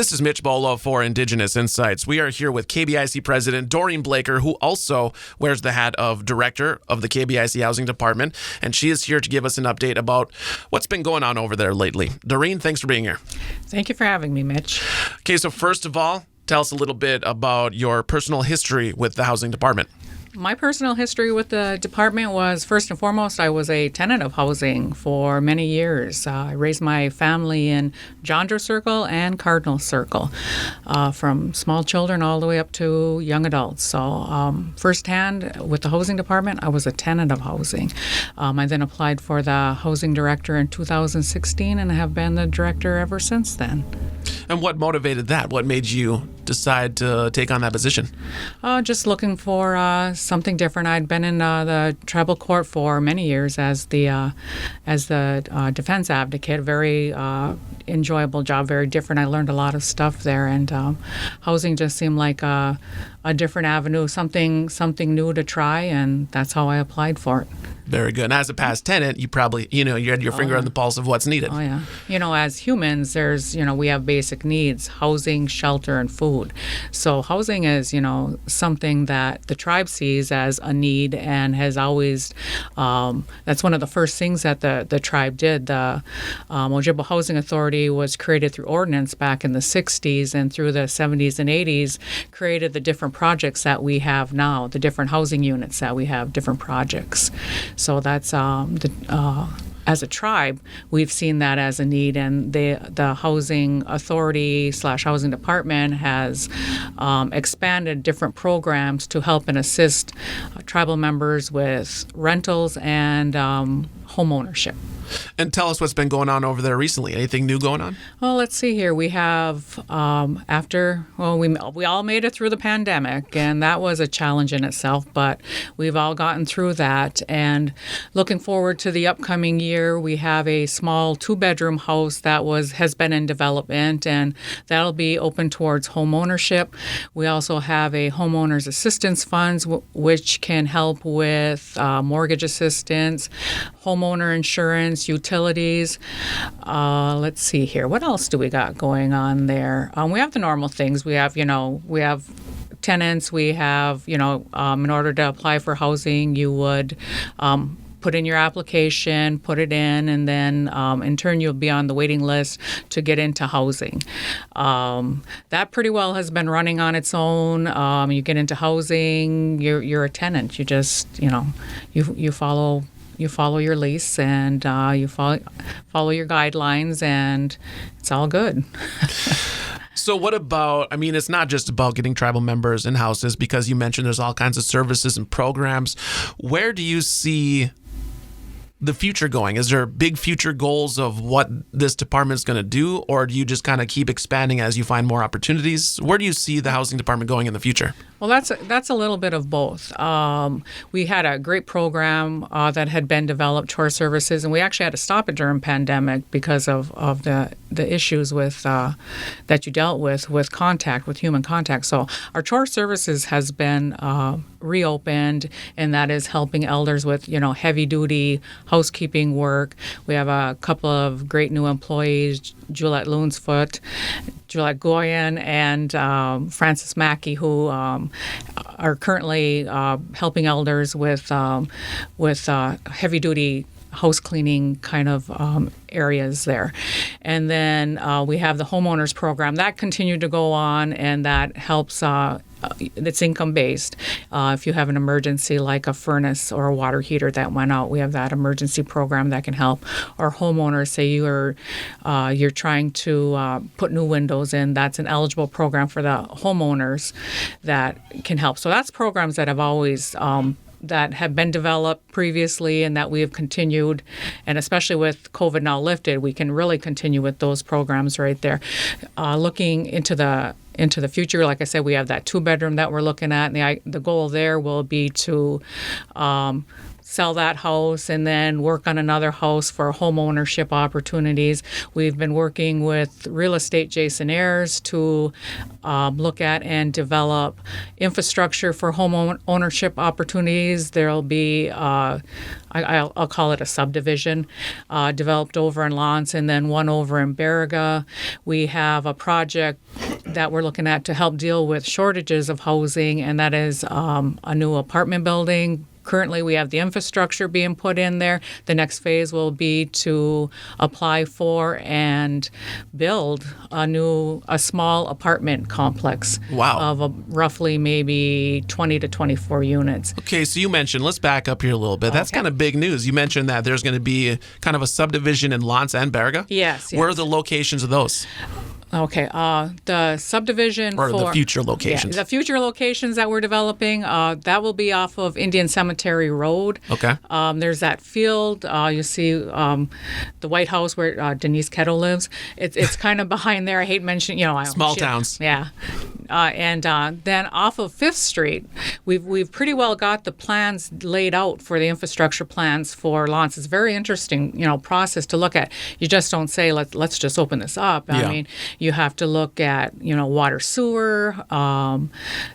This is Mitch Bolo for Indigenous Insights. We are here with KBIC President Doreen Blaker, who also wears the hat of Director of the KBIC Housing Department, and she is here to give us an update about what's been going on over there lately. Doreen, thanks for being here. Thank you for having me, Mitch. Okay, so first of all, tell us a little bit about your personal history with the Housing Department. My personal history with the department was, first and foremost, I was a tenant of housing for many years. I raised my family in Jondra Circle and Cardinal Circle, from small children all the way up to young adults. So firsthand, with the housing department, I was a tenant of housing. I then applied for the housing director in 2016 and have been the director ever since then. And what motivated that? What made you decide to take on that position? Just looking for something different. I'd been in the tribal court for many years as the defense advocate. Very enjoyable job, very different. I learned a lot of stuff there, and housing just seemed like a different avenue, something new to try, and that's how I applied for it. Very good. And as a past tenant, you probably, you had your finger on the pulse of what's needed. Oh, yeah. As humans, we have basic needs: housing, shelter, and food. So housing is, something that the tribe sees as a need and has always, that's one of the first things that the tribe did. The Ojibwa Housing Authority was created through ordinance back in the 60s, and through the 70s and 80s created the different projects that we have now, the different housing units that we have, different projects. So that's as a tribe, we've seen that as a need, and the housing authority / housing department has expanded different programs to help and assist tribal members with rentals and home ownership. And tell us what's been going on over there recently. Anything new going on? Well, let's see here. We have, we all made it through the pandemic, and that was a challenge in itself, but we've all gotten through that. And looking forward to the upcoming year, we have a small 2-bedroom house that has been in development, and that'll be open towards home ownership. We also have a homeowners assistance funds, which can help with mortgage assistance, homeowner insurance, utilities. Let's see here. What else do we got going on there? We have the normal things. We have tenants. We have, in order to apply for housing, you would put in your application, put it in, and then in turn you'll be on the waiting list to get into housing. That pretty well has been running on its own. You get into housing, you're a tenant. You just, you follow your lease, and you follow your guidelines, and it's all good. So what about, it's not just about getting tribal members in houses, because you mentioned there's all kinds of services and programs. Where do you see the future going? Is there big future goals of what this department is going to do, or do you just kind of keep expanding as you find more opportunities? Where do you see the housing department going in the future? Well, that's a little bit of both. We had a great program that had been developed, chore services, and we actually had to stop it during pandemic because of the issues with that you dealt with human contact. So our chore services has been reopened, and that is helping elders with heavy duty housekeeping work. We have a couple of great new employees, Juliette Loonsfoot, Juliette Goyen, and Francis Mackey, who are currently helping elders with heavy-duty house cleaning kind of areas there. And then we have the homeowners program. That continued to go on, and that helps it's income-based. If you have an emergency like a furnace or a water heater that went out, we have that emergency program that can help. Or homeowners, say you're trying to put new windows in, that's an eligible program for the homeowners that can help. So that's programs that have always that have been developed previously and that we have continued, and especially with COVID now lifted, we can really continue with those programs right there. Looking into the future, like I said, we have that 2-bedroom that we're looking at, and the goal there will be to sell that house and then work on another house for home ownership opportunities. We've been working with real estate Jason Ayers to look at and develop infrastructure for home ownership opportunities. There'll be, I'll call it a subdivision, developed over in Lance and then one over in Baraga. We have a project that we're looking at to help deal with shortages of housing, and that is a new apartment building. Currently, we have the infrastructure being put in there. The next phase will be to apply for and build a small apartment complex. Wow. Of roughly maybe 20 to 24 units. Okay, so you mentioned, let's back up here a little bit. That's kind of big news. You mentioned that there's going to be kind of a subdivision in Lance and Baraga? Yes. Where are the locations of those? Okay, the subdivision Or for the future locations? the future locations that we're developing, that will be off of Indian Cemetery Road. Okay. There's that field. You see the White House where Denise Kettle lives. It's kind of behind there. I hate mentioning, Small towns. Yeah. And then off of 5th Street, we've pretty well got the plans laid out for the infrastructure plans for Lance. It's a very interesting, process to look at. You just don't say, let's just open this up. Yeah. I mean, you have to look at, water, sewer, the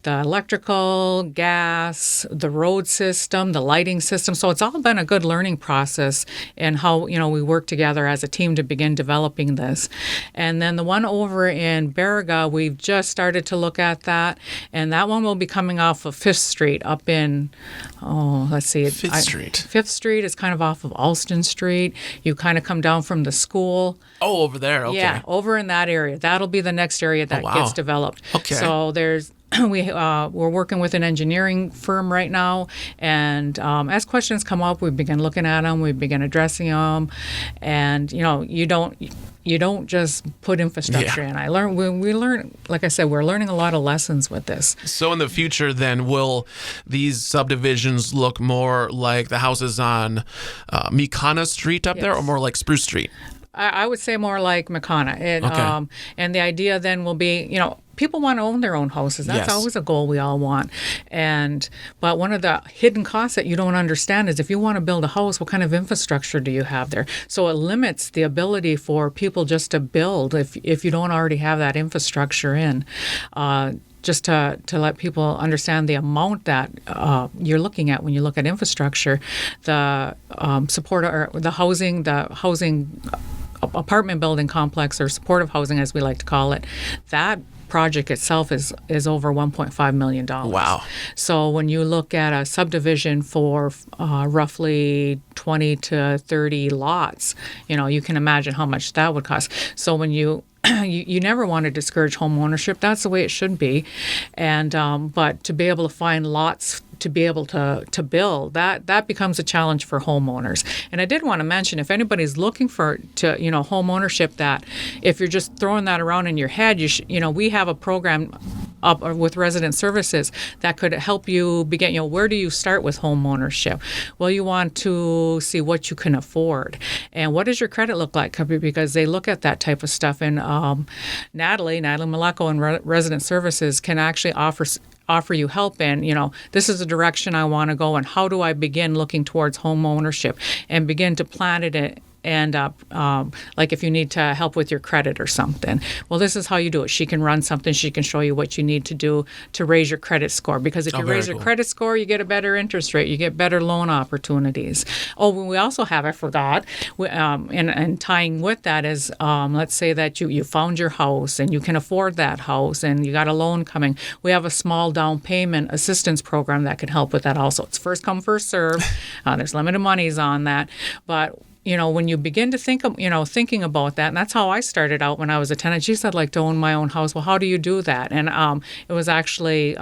electrical, gas, the road system, the lighting system. So it's all been a good learning process and how, we work together as a team to begin developing this. And then the one over in Baraga, we've just started to look at that. And that one will be coming off of 5th Street up in, let's see. 5th Street. 5th Street is kind of off of Alston Street. You kind of come down from the school. Oh, over there. Okay. Yeah, over in that area. That'll be the next area that gets developed. Okay. So there's we're working with an engineering firm right now, and as questions come up, we begin looking at them, we begin addressing them, and you don't just put infrastructure in. We learn, like I said, we're learning a lot of lessons with this. So in the future, then, will these subdivisions look more like the houses on Mikana Street up there, or more like Spruce Street? I would say more like Makana. And the idea then will be, people want to own their own houses. That's always a goal we all want. But one of the hidden costs that you don't understand is if you want to build a house, what kind of infrastructure do you have there? So it limits the ability for people just to build if you don't already have that infrastructure in. Just to let people understand the amount that you're looking at when you look at infrastructure, the support or the housing apartment building complex, or supportive housing as we like to call it, that project itself is over $1.5 million. Wow. So when you look at a subdivision for roughly 20 to 30 lots, you can imagine how much that would cost. So when you never want to discourage home ownership. That's the way it should be. And but to be able to find lots to be able to build, that becomes a challenge for homeowners. And I did want to mention, if anybody's looking for home ownership, that if you're just throwing that around in your head, we have a program up with resident services that could help you begin. Where do you start with home ownership? Well, you want to see what you can afford and what does your credit look like, because they look at that type of stuff. And Natalie Maleko in resident services can actually offer you help in, this is the direction I want to go, and how do I begin looking towards home ownership and begin to plan it and like if you need to help with your credit or something. Well, this is how you do it. She can run something. She can show you what you need to do to raise your credit score, because if you raise your credit score, you get a better interest rate. You get better loan opportunities. Oh, we also have, I forgot, and tying with that is, let's say that you found your house and you can afford that house and you got a loan coming. We have a small down payment assistance program that can help with that also. It's first come, first serve. There's limited monies on that. But when you begin to think of, thinking about that, and that's how I started out when I was a tenant. Geez, I'd like to own my own house. Well, how do you do that? And it was actually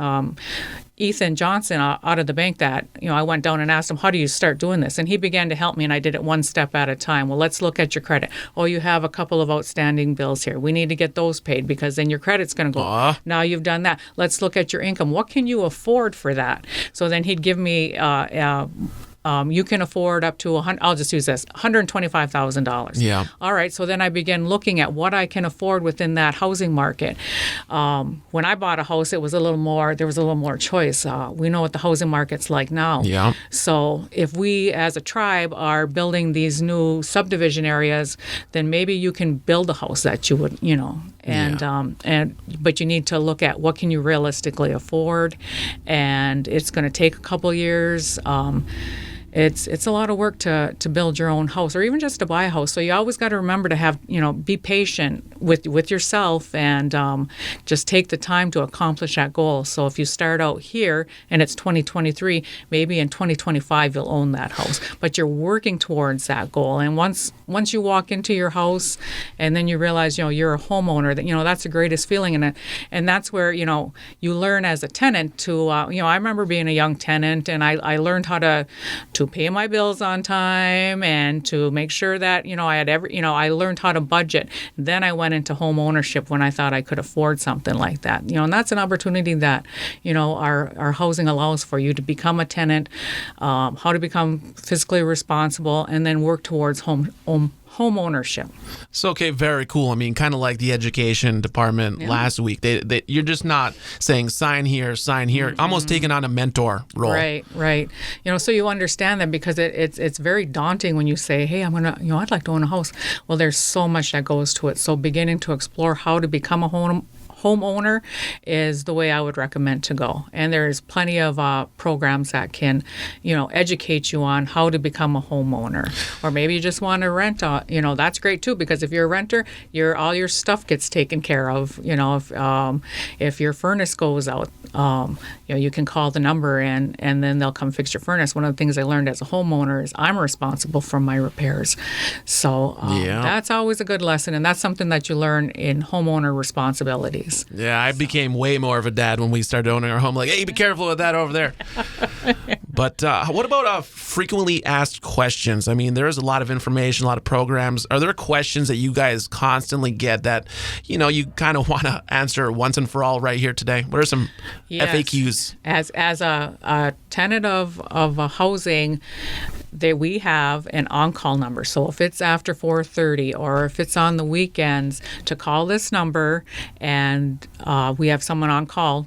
Ethan Johnson out of the bank that, I went down and asked him, how do you start doing this? And he began to help me, and I did it one step at a time. Well, let's look at your credit. Oh, you have a couple of outstanding bills here. We need to get those paid, because then your credit's going to go. Now you've done that. Let's look at your income. What can you afford for that? So then he'd give me you can afford up to I'll just use this, $125,000. Yeah. All right. So then I began looking at what I can afford within that housing market. When I bought a house, there was a little more choice. We know what the housing market's like now. Yeah. So if we as a tribe are building these new subdivision areas, then maybe you can build a house that you would, but you need to look at what can you realistically afford, and it's going to take a couple years. It's a lot of work to build your own house, or even just to buy a house. So you always got to remember to have, be patient with yourself, and just take the time to accomplish that goal. So if you start out here and it's 2023, maybe in 2025 you'll own that house, but you're working towards that goal. And once you walk into your house and then you realize, you're a homeowner, that, that's the greatest feeling. And that's where, you learn as a tenant to, I remember being a young tenant, and I learned how to pay my bills on time and to make sure that, I had I learned how to budget. Then I went into home ownership when I thought I could afford something like that. And that's an opportunity that, our housing allows for you to become a tenant, how to become fiscally responsible, and then work towards home ownership. So, okay, very cool. I mean, kind of like the education department last week. You're just not saying sign here, almost taking on a mentor role. Right. So you understand that, because it's very daunting when you say, hey, I'd like to own a house. Well, there's so much that goes to it. So beginning to explore how to become a homeowner is the way I would recommend to go. And there's plenty of programs that can, educate you on how to become a homeowner. Or maybe you just want to rent. That's great too, because if you're a renter, all your stuff gets taken care of. If your furnace goes out, you can call the number and then they'll come fix your furnace. One of the things I learned as a homeowner is I'm responsible for my repairs. So that's always a good lesson, and that's something that you learn in homeowner responsibilities. Yeah, I became way more of a dad when we started owning our home. Like, hey, be careful with that over there. But what about frequently asked questions? I mean, there is a lot of information, a lot of programs. Are there questions that you guys constantly get that, you kind of want to answer once and for all right here today? What are some FAQs? As a tenant of a housing, we have an on-call number. So if it's after 4:30 or if it's on the weekends, to call this number, and we have someone on call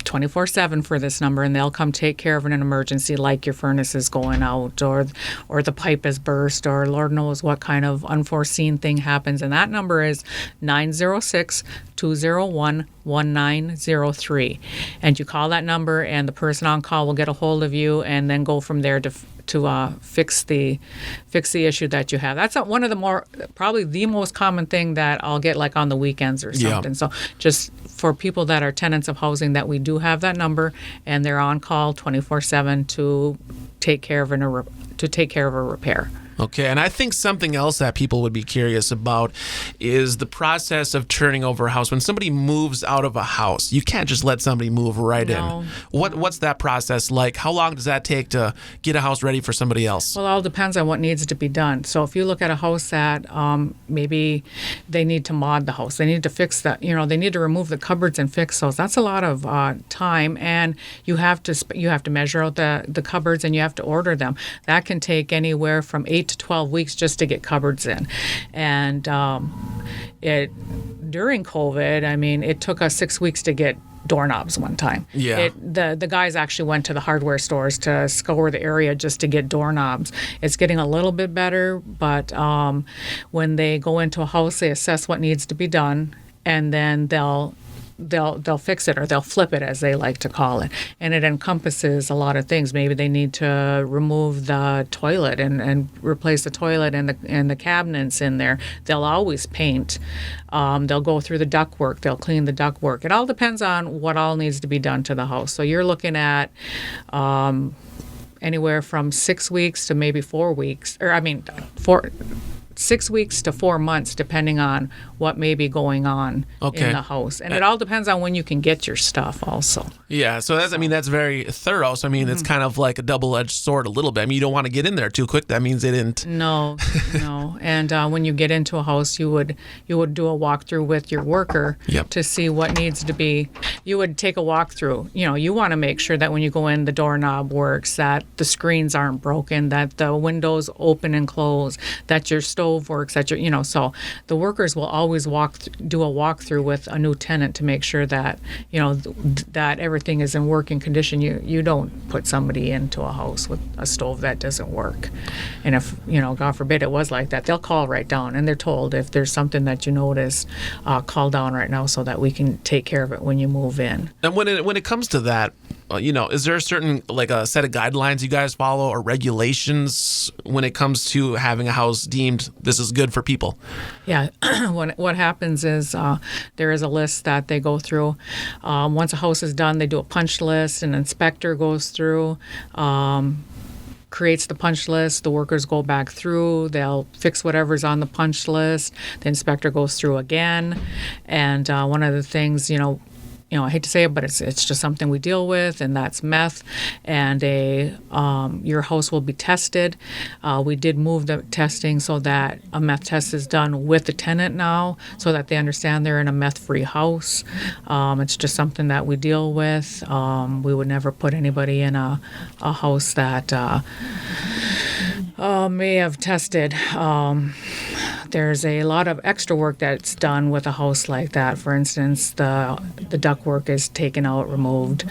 24/7 for this number, and they'll come take care of an emergency, like your furnace is going out or the pipe is burst, or Lord knows what kind of unforeseen thing happens. And that number is 906-201-1903. And you call that number, and the person on call will get a hold of you and then go from there to fix the issue that you have. That's one of probably the most common thing that I'll get, like on the weekends or something. So just for people that are tenants of housing, that we do have that number, and they're on call 24/7 to take care of a repair. Okay, and I think something else that people would be curious about is the process of turning over a house. When somebody moves out of a house, you can't just let somebody move right in. What's that process like? How long does that take to get a house ready for somebody else? Well, it all depends on what needs to be done. So if you look at a house that maybe they need to mod the house, they need to fix that, they need to remove the cupboards and fix those. That's a lot of time, and you have to measure out the cupboards, and you have to order them. That can take anywhere from 8 to 12 weeks just to get cupboards in. And during COVID, it took us 6 weeks to get doorknobs one time. Yeah. The guys actually went to the hardware stores to scour the area just to get doorknobs. It's getting a little bit better, but when they go into a house, they assess what needs to be done, and then they'll fix it, or they'll flip it, as they like to call it. And it encompasses a lot of things. Maybe they need to remove the toilet and replace the toilet and the cabinets in there. They'll always paint. They'll go through the ductwork. They'll clean the ductwork. It all depends on what all needs to be done to the house. So you're looking at anywhere from 6 weeks to maybe 4 weeks, 6 weeks to 4 months, depending on what may be going on in the house. And it all depends on when you can get your stuff also. Yeah, so that's very thorough. So, it's kind of like a double-edged sword a little bit. You don't want to get in there too quick. That means they didn't. No. And when you get into a house, you would do a walkthrough with your worker to see what needs to be. You would take a walkthrough. You want to make sure that when you go in, the doorknob works, that the screens aren't broken, that the windows open and close, that your stove works, that so the workers will always do a walkthrough with a new tenant to make sure that that everything is in working condition. You don't put somebody into a house with a stove that doesn't work, and if God forbid it was like that, they'll call right down, and they're told, if there's something that you notice, call down right now so that we can take care of it when you move in. And when it comes to that, is there a certain like a set of guidelines you guys follow or regulations when it comes to having a house deemed this is good for people? Yeah, what happens is there is a list that they go through. Once a house is done, they do a punch list. An inspector goes through, creates the punch list. The workers go back through. They'll fix whatever's on the punch list. The inspector goes through again. And one of the things, I hate to say it, but it's just something we deal with, and that's meth. And your house will be tested. We did move the testing so that a meth test is done with the tenant now, so that they understand they're in a meth-free house. It's just something that we deal with. We would never put anybody in a house that may have tested. There's a lot of extra work that's done with a house like that. For instance, the ductwork is taken out, removed,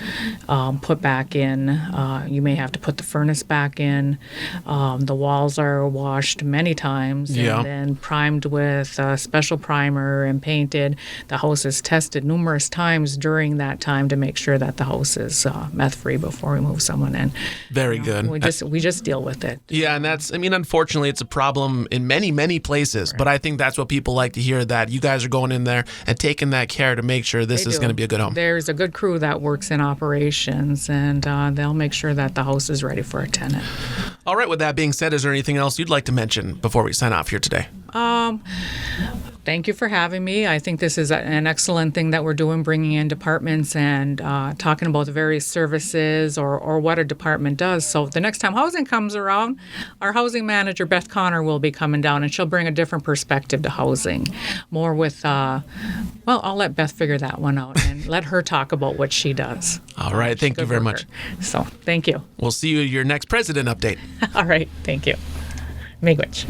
put back in. You may have to put the furnace back in. The walls are washed many times and then primed with a special primer and painted. The house is tested numerous times during that time to make sure that the house is meth-free before we move someone in. Very good. We just deal with it. Yeah, and unfortunately, it's a problem in many, many places. Right. But I think that's what people like to hear, that you guys are going in there and taking that care to make sure this is going to be a good home. There's a good crew that works in operations, and they'll make sure that the house is ready for a tenant. All right, with that being said, is there anything else you'd like to mention before we sign off here today? Thank you for having me. I think this is an excellent thing that we're doing, bringing in departments and talking about the various services or what a department does. So the next time housing comes around, our housing manager, Beth Connor, will be coming down, and she'll bring a different perspective to housing. More with, I'll let Beth figure that one out and let her talk about what she does. All right. Thank you very much. So thank you. We'll see you at your next president update. All right. Thank you. Miigwech.